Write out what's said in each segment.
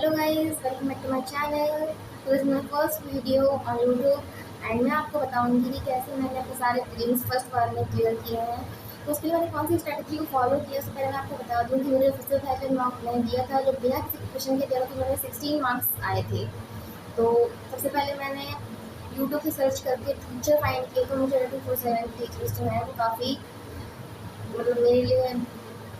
Hello guys, welcome back to my channel. तो is my first video on YouTube and मैं आपको बताऊंगी कि कैसे मैंने अपने सारे ड्रीम्स फर्स्ट बार में क्लियर किए हैं। तो उसके लिए मैंने कौन सी स्ट्रैटेजी को फॉलो किया, उससे पहले मैं आपको बता दूं कि मेरे ऑफिशियल टाइटल मार्क्स मैंने दिया था, जो बिना किसी क्वेश्चन के दिया था, तो मेरे 16 मार्क्स आए थे। तो सबसे पहले मैंने यूट्यूब से सर्च करके टीचर फाइंड किए, तो मुझे 24/7 टीचर्स जो हैं वो काफ़ी मतलब मेरे लिए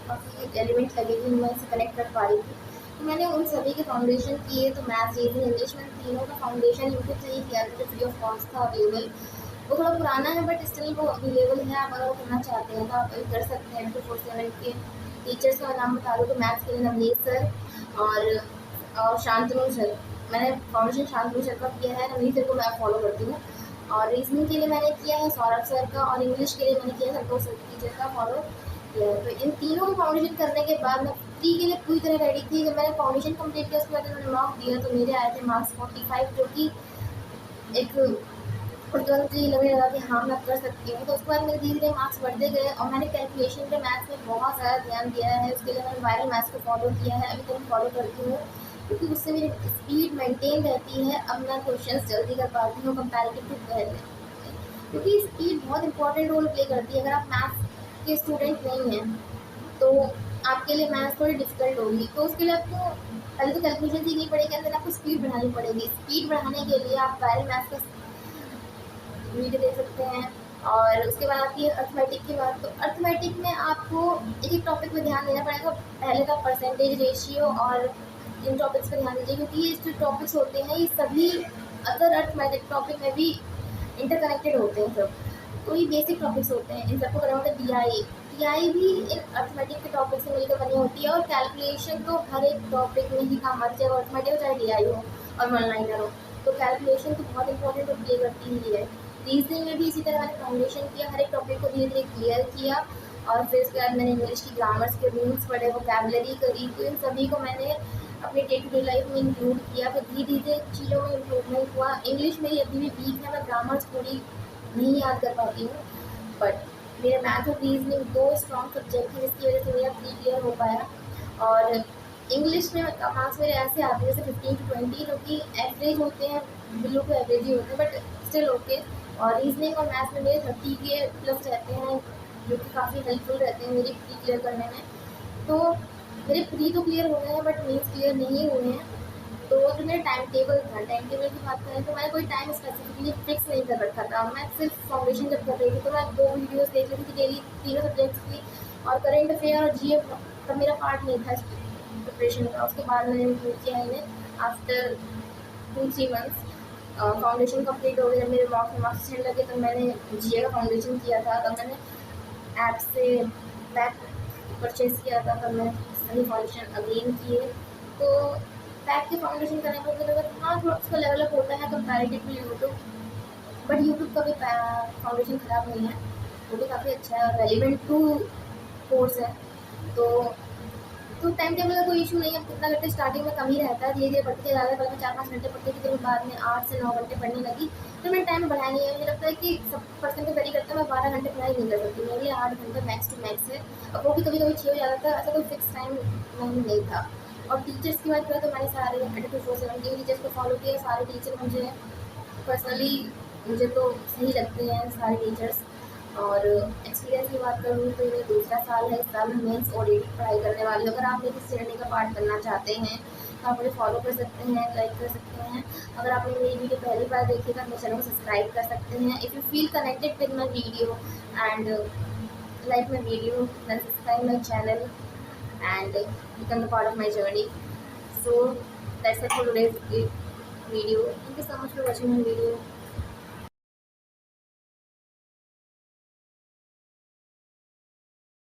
काफ़ी एलिमेंट लगे कि मैं इससे कनेक्ट कर पा रही थी। तो मैंने उन सभी के फाउंडेशन किए, तो मैथ्स, रीजनिंग, इंग्लिश में तीनों का फाउंडेशन यूट्यूब से ही किया था, जो फ्री ऑफ कॉस्ट था अवेलेबल। वो थोड़ा पुराना है बट स्टिल वो अवेलेबल है। आप अगर वो करना चाहते हैं तो आप कर सकते हैं। 24/7 के टीचर्स का नाम बता दूँ तो मैथ्स के लिए नवनीत सर और शांतनु सर। मैंने फाउंडेशन शांतनु सर का किया है, नवनीत सर को मैं फॉलो करती हूँ। और रीजनिंग के लिए मैंने किया है सौरभ सर का, और इंग्लिश के लिए मैंने किया है संतोष सर टीचर का फॉलो किया है। तो इन तीनों को फाउंडेशन करने के बाद मैं प्री के लिए पूरी तरह रेडी थी। जब मैंने फाउंडेशन कंप्लीट किया उसके बाद मैंने मार्क्स दिया तो मेरे आए थे मार्क्स 45, जो कि एक तुरंत ही लगने लगा कि हाँ मैं कर सकती हूँ। तो उसके बाद मेरे धीरे धीरे मार्क्स बढ़ते गए और मैंने कैलकुलेशन पे मैथ्स में बहुत ज़्यादा ध्यान दिया है। उसके लिए मैंने वायरल मैथ्स को फॉलो किया है, अभी तक फॉलो करती हूँ, क्योंकि उससे मेरी स्पीड मेंटेन रहती है। अब मैं क्वेश्चंस जल्दी कर पाती हूँ कंपैरेटिव टू पहले, क्योंकि स्पीड बहुत इंपॉर्टेंट रोल प्ले करती है। अगर आप मैथ्स के स्टूडेंट नहीं हैं तो आपके लिए मैथ्स थोड़ी डिफिकल्ट होगी। तो उसके लिए आपको पहले तो कैलकुलेशन सीखनी पड़ेगी, अंदर आपको स्पीड बढ़ानी पड़ेगी। स्पीड बढ़ाने के लिए आप वायरल मैथ्स का वीडियो देख सकते हैं। और उसके बाद आती है अर्थमेटिक की बात। तो अर्थमेटिक में आपको एक एक टॉपिक पे ध्यान देना पड़ेगा। पहले का परसेंटेज रेशियो और इन टॉपिक्स पे ध्यान दीजिए, क्योंकि ये जो टॉपिक्स होते हैं ये सभी अदर अर्थमेटिक टॉपिक में भी इंटरकनेक्टेड होते हैं सब। तो ये बेसिक टॉपिक्स होते हैं, इन सबको करना होता है। टीआई भी इन अर्थमेटिक के टॉपिक से मिलकर बनी होती है। और कैलकुलेशन तो हर एक टॉपिक में ही काम आती है, चाहे अर्थमेटिक हो चाहे टीआई हो और वन लाइनर हो। तो कैलकुलेशन तो बहुत इंपॉर्टेंट रोल प्ले करती ही है। रीजनिंग में भी इसी तरह मैंने फाउंडेशन किया, हर एक टॉपिक को धीरे धीरे क्लियर किया। और फिर उसके बाद मैंने इंग्लिश की ग्रामर्स के रूल्स पढ़े, वोकैबुलरी करी। तो इन सभी को मैंने अपने डे टू डे लाइफ में इंक्लूड किया। फिर धीरे धीरे चीज़ों में इम्प्रूवमेंट हुआ। इंग्लिश मेरी अभी भी वीक है, मैं ग्रामर्स थोड़ी नहीं याद कर पाती हूँ, बट मेरे मैथ और रीजनिंग दो स्ट्रॉन्ग सब्जेक्ट हैं, जिसकी वजह से मेरा प्री क्लियर हो पाया। और इंग्लिश में मार्क्स मेरे ऐसे आते हैं जैसे 15 to 20, जो कि एवरेज होते हैं, बिलो टू एवरेज ही होते हैं, बट स्टिल ओके। और रीजनिंग और मैथ्स में मेरे 30 के प्लस रहते हैं, जो कि काफ़ी हेल्पफुल रहते हैं मेरी प्री क्लियर करने में। तो मेरे प्री तो क्लियर हो गए हैं बट मेन्स क्लियर नहीं हुए हैं। तो जो मेरा टाइम टेबल था, टाइम टेबल की बात करें तो मैंने कोई टाइम स्पेसिफिकली फिक्स नहीं कर रखा था। मैं सिर्फ फाउंडेशन जब कर रही थी तो मैं 2 वीडियोस देख रही थी डेली, तीनों सब्जेक्ट्स की। और करंट अफेयर और जीए का मेरा पार्ट नहीं था प्रिपरेशन का। उसके बाद मैंने इंक्लूड किया इन्हें आफ्टर 2-3 मंथ्स। फाउंडेशन कंप्लीट हो गया, जब मेरे मार्क्स अच्छे लगे तो मैंने जीए का फाउंडेशन किया था। तब मैंने ऐप से बैक परचेज़ किया था, तब मैं सही फाउंडेशन अगेन किए। तो बैक के फाउंडेशन करने पर मुझे लगा हाँ थोड़ा उसका लेवल अप होता है कंपैरेटिवली यूट्यूब, बट यूट्यूब का भी फाउंडेशन ख़राब नहीं है, वो भी काफ़ी अच्छा है और रेलिवेंट टू कोर्स है। तो टाइम टेबल का कोई इशू नहीं है। कितना घंटे स्टार्टिंग में कम ही रहता है, धीरे धीरे बढ़ते ज़्यादा। पहले मैं 4-5 घंटे पढ़ती थी, फिर बाद में 8 से 9 घंटे पढ़ने लगी। तो मैंने टाइम बढ़ाया नहीं है। मुझे लगता है कि सब पर्सन पे वेरी करता है, मैं 12 घंटे पढ़ाई नहीं कर सकती, मेरे लिए 8 घंटे मैक्स टू मैक्स है। और वो भी कभी कभी 6 हो जाता था, ऐसा कोई फिक्स टाइम नहीं था। और टीचर्स की बात करें तो मैंने सारे 24/7 के टीचर्स को फॉलो किया। सारे टीचर मुझे पर्सनली मुझे तो सही लगते हैं सारे टीचर्स। और एक्सपीरियंस की बात करूँ तो ये दूसरा साल है, इस साल में मेंस ऑडिट पढ़ाई करने वाली हूँ। अगर आप मेरी जर्नी का पार्ट बनना चाहते हैं तो आप मुझे फॉलो कर सकते हैं, लाइक कर सकते हैं। अगर आपने मेरी वीडियो पहली बार देखी तो मेरे चैनल को सब्सक्राइब कर सकते हैं। If you feel connected with my video and like my video, then subscribe my channel and become the part of my journey. So that's it for today's video. Thank you so much for watching my video.